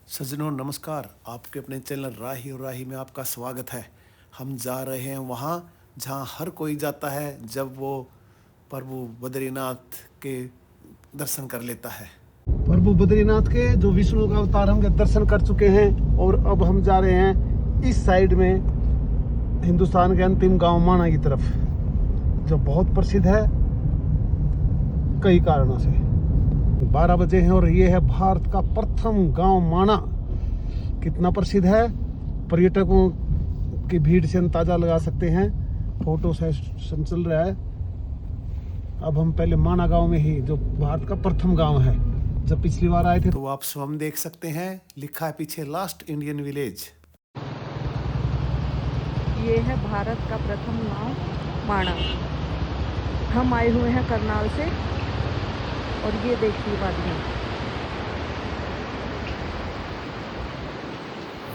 सज्जनों नमस्कार। आपके अपने चैनल राही और राही में आपका स्वागत है। हम जा रहे हैं वहाँ जहाँ हर कोई जाता है जब वो प्रभु बद्रीनाथ के दर्शन कर लेता है। प्रभु बद्रीनाथ के जो विष्णु का अवतार हम दर्शन कर चुके हैं और अब हम जा रहे हैं इस साइड में हिंदुस्तान के अंतिम गांव माणा की तरफ, जो बहुत प्रसिद्ध है कई कारणों से। 12 बजे हैं और ये है भारत का प्रथम गांव माणा। कितना प्रसिद्ध है, पर्यटकों की भीड़ से अंदाजा लगा सकते हैं। फोटो सेशन चल रहा है। अब हम पहले माणा गांव में ही, जो भारत का प्रथम गांव है, जब पिछली बार आए थे तो आप स्वयं देख सकते हैं, लिखा है पीछे लास्ट इंडियन विलेज। ये है भारत का प्रथम गांव माणा। हम आए हुए हैं करनाल से और ये देखिए वादियाँ।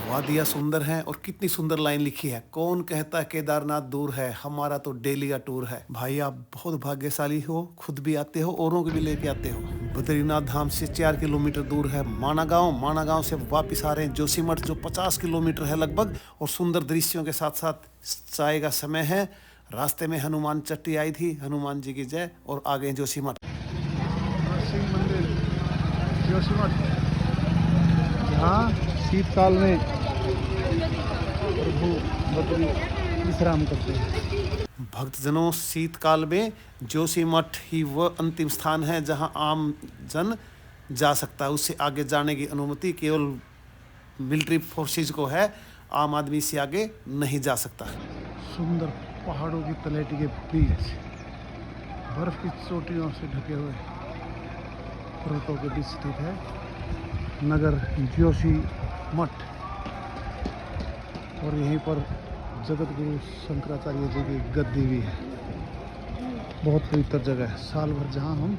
वादियाँ सुंदर हैं और कितनी सुंदर लाइन लिखी है। कौन कहता है केदारनाथ दूर है, हमारा तो डेली का टूर है। भाई आप बहुत भाग्यशाली हो, खुद भी आते हो, औरों को भी लेके आते हो। बद्रीनाथ धाम से 4 किलोमीटर दूर है माणा गांव। माणा गांव से वापस आ रहे हैं जोशीमठ, जो 50 किलोमीटर है लगभग, और सुंदर दृश्यों के साथ साथ चाय का समय है। रास्ते में हनुमान चट्टी आई थी, हनुमान जी की जय, और आ गए जोशीमठ। मंदिर जोशीमठ, जहाँ शीतकाल में प्रभु बद्री विश्राम करते हैं। भक्तजनों, शीतकाल में जोशीमठ ही वह अंतिम स्थान है जहां आम जन जा सकता है। उससे आगे जाने की अनुमति केवल मिलिट्री फोर्सेज को है, आम आदमी से आगे नहीं जा सकता। सुंदर पहाड़ों की तलहटी के बीच, बर्फ की चोटियों से ढके हुए पर्वतों के बीच स्थित है नगर जोशीमठ। और यहीं पर जगत गुरु शंकराचार्य जी की गद्दी भी है। बहुत पवित्र जगह है, साल भर जहाँ हम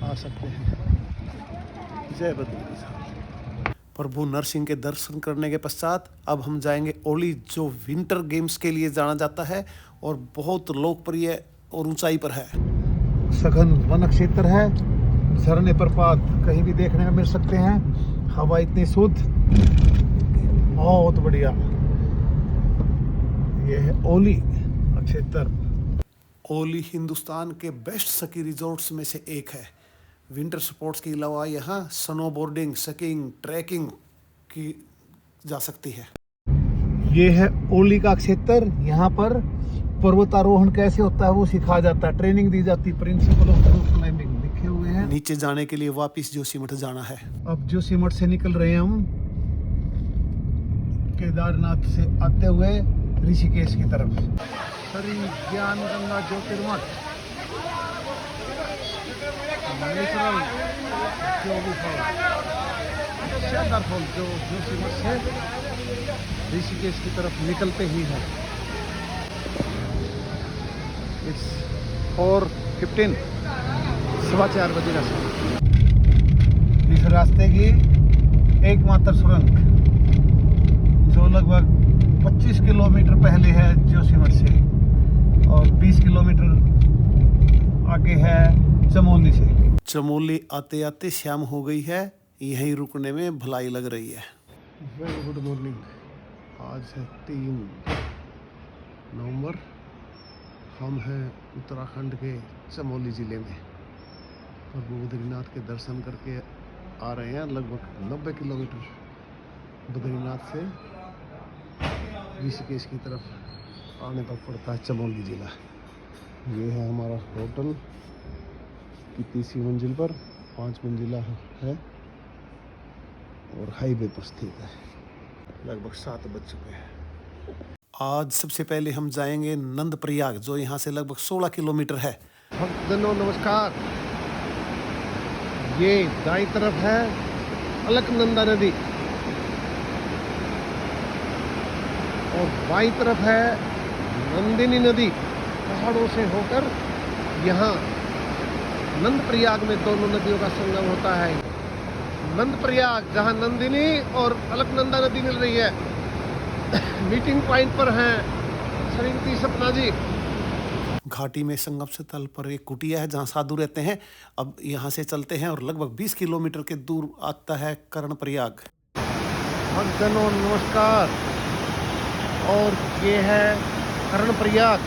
आ सकते हैं। जय बद्रीनाथ। प्रभु नरसिंह के दर्शन करने के पश्चात अब हम जाएंगे ओली, जो विंटर गेम्स के लिए जाना जाता है और बहुत लोकप्रिय और ऊंचाई पर है। सघन वन क्षेत्र है, झरने प्रपात कहीं भी देखने को मिल सकते हैं। हवा इतनी शुद्ध, बहुत बढ़िया। ये है ओली क्षेत्र। ओली हिंदुस्तान के बेस्ट स्की रिजॉर्ट्स में से एक है। विंटर स्पोर्ट्स के अलावा यहाँ स्नोबोर्डिंग, स्कीइंग, ट्रैकिंग की जा सकती है। ये है ओली का क्षेत्र। यहाँ पर पर्वतारोहण कैसे होता है वो सिखाया जाता है, ट्रेनिंग दी जाती है। प्रिंसिपल ऑफ क्लाइंबिंग लिखे हुए हैं। नीचे जाने के लिए वापस जोशीमठ जाना है। अब जोशीमठ से निकल रहे हैं हम केदारनाथ से आते हुए ऋषिकेश की तरफ। श्री ज्ञान गंगा ज्योतिर्मठ नेचुरल शानदार फॉल, जो जोशीमठ से ऋषिकेश की तरफ निकलते ही है। इट्स 4:15, 4:15 बजे का समय। इस रास्ते की एकमात्र सुरंग, जो लगभग 25 किलोमीटर पहले है जोशीमठ से और 20 किलोमीटर आगे है चमोली से। चमोली आते आते शाम हो गई है, यहीं रुकने में भलाई लग रही है। Very good morning. आज है 3 नवंबर। हम हैं उत्तराखंड के चमोली ज़िले में। प्रभु बद्रीनाथ के दर्शन करके आ रहे हैं। लगभग 90 किलोमीटर बद्रीनाथ से ऋषिकेश की तरफ आने तक पड़ता है चमोली ज़िला। ये है हमारा होटल की 3री मंजिल पर, 5 मंजिला है और हाईवे पर स्थित है। लगभग 7 बज चुके हैं। आज सबसे पहले हम जाएंगे नंदप्रयाग, जो यहाँ से लगभग 16 किलोमीटर है। भक्तजनों नमस्कार। ये दाईं तरफ है अलकनंदा नदी और बाईं तरफ है नंदिनी नदी। पहाड़ों से होकर यहाँ नंदप्रयाग में दोनों नदियों का संगम होता है। नंदप्रयाग, जहाँ नंदिनी और अलकनंदा नदी मिल रही है। मीटिंग पॉइंट पर हैं श्रीमती सपना जी। घाटी में संगम स्थल पर एक कुटिया है जहाँ साधु रहते हैं। अब यहाँ से चलते हैं और लगभग 20 किलोमीटर के दूर आता है कर्णप्रयाग। भक्तजनों नमस्कार। और ये है कर्णप्रयाग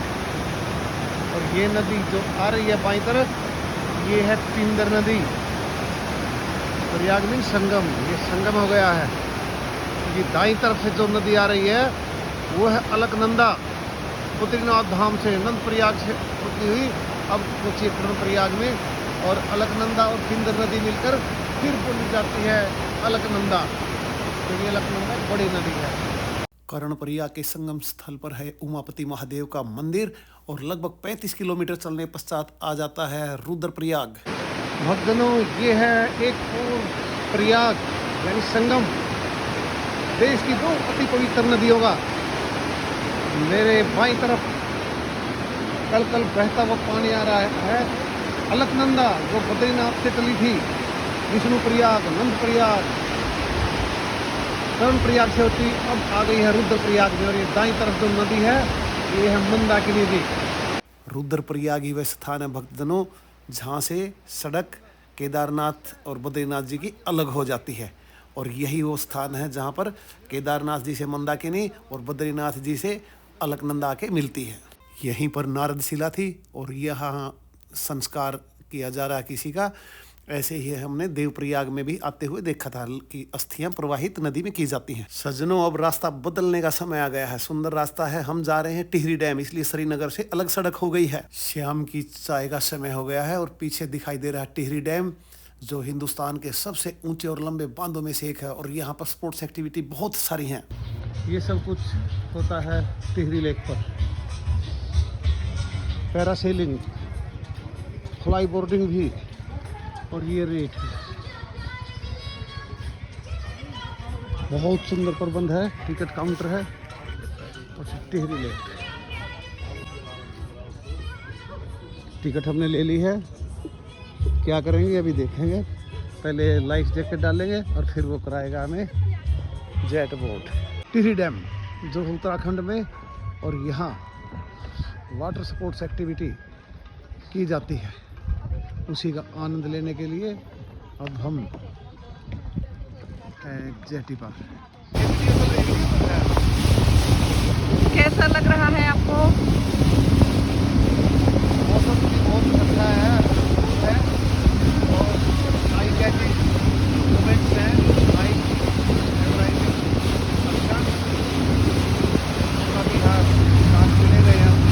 और ये नदी जो आ रही है बाईं तरफ ये है पिंडर नदी। प्रयाग में संगम, ये संगम हो गया है। ये दाईं तरफ से जो नदी आ रही है वो है अलकनंदा। बद्रीनाथ धाम से नंद प्रयाग से होती हुई अब पहुंची कर्णप्रयाग में और अलकनंदा और पिंडर नदी मिलकर फिर बोली जाती है अलकनंदा। तो ये अलकनंदा एक बड़ी नदी है। कर्णप्रयाग के संगम स्थल पर है उमापति महादेव का मंदिर और लगभग 35 किलोमीटर चलने पश्चात आ जाता है रुद्रप्रयाग। भक्तजनों ये है एक और प्रयाग यानी संगम, देश की दो अति पवित्र नदियों का। मेरे बाईं तरफ कल कल बहता हुआ पानी आ रहा है अलकनंदा जो बद्रीनाथ से चली थी, विष्णु प्रयाग, नंद प्रयाग, कर्णप्रयाग से होती अब आ गई है रुद्रप्रयाग में। और ये दाईं तरफ जो नदी है ये है मंदाकिनी नदी। रुद्रप्रयाग ही वह स्थान है भक्तजनों जहाँ से सड़क केदारनाथ और बद्रीनाथ जी की अलग हो जाती है और यही वो स्थान है जहाँ पर केदारनाथ जी से मंदाकिनी और बद्रीनाथ जी से अलकनंदा आके मिलती है। यहीं पर नारद शिला थी और यहाँ संस्कार किया जा रहा है किसी का। ऐसे ही हमने देवप्रयाग में भी आते हुए देखा था कि अस्थियां प्रवाहित नदी में की जाती हैं। सज्जनों अब रास्ता बदलने का समय आ गया है। सुंदर रास्ता है। हम जा रहे हैं टिहरी डैम, इसलिए श्रीनगर से अलग सड़क हो गई है। शाम की चाय का समय हो गया है और पीछे दिखाई दे रहा है टिहरी डैम जो हिंदुस्तान के सबसे ऊंचे और लंबे बांधों में से एक है और यहाँ पर स्पोर्ट्स एक्टिविटी बहुत सारी हैं। ये सब कुछ होता है टिहरी लेक पर। पैरासेलिंग, फ्लाई बोर्डिंग भी और ये रेट बहुत सुंदर प्रबंध है। टिकट काउंटर है और टिहरी लेक। टिकट हमने ले ली है। क्या करेंगे अभी देखेंगे। पहले लाइफ जैकेट डालेंगे और फिर वो कराएगा हमें जेट बोट। टिहरी डैम जो उत्तराखंड में और यहाँ वाटर स्पोर्ट्स एक्टिविटी की जाती है उसी का आनंद लेने के लिए अब हम जेटी पर। कैसा लग रहा है आपको? मौसम भी बहुत अच्छा है और आई कैचिंग मोमेंट्स हैं। आई एवराइजिंग अच्छा काफ़ी सांस ले गए हम।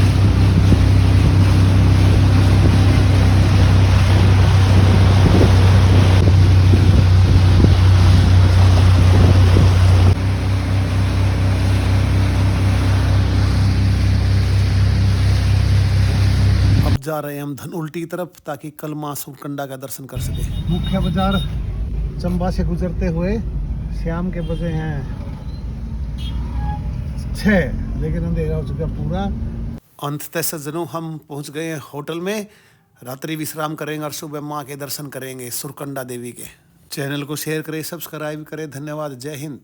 जा रहे हैं हम धनउल्टी की तरफ ताकि कल मां सूरकंडा का दर्शन कर सके। मुख्य बाजार चंबा से गुजरते हुए शाम के बजे हैं 6 लेकिन अंधेरा हो चुका पूरा। अंततः सज्जनों हम पहुंच गए हैं होटल में। रात्रि विश्राम करेंगे और सुबह मां के दर्शन करेंगे सूरकंडा देवी के। चैनल को शेयर करें, सब्सक्राइब करें। धन्यवाद। जय हिंद।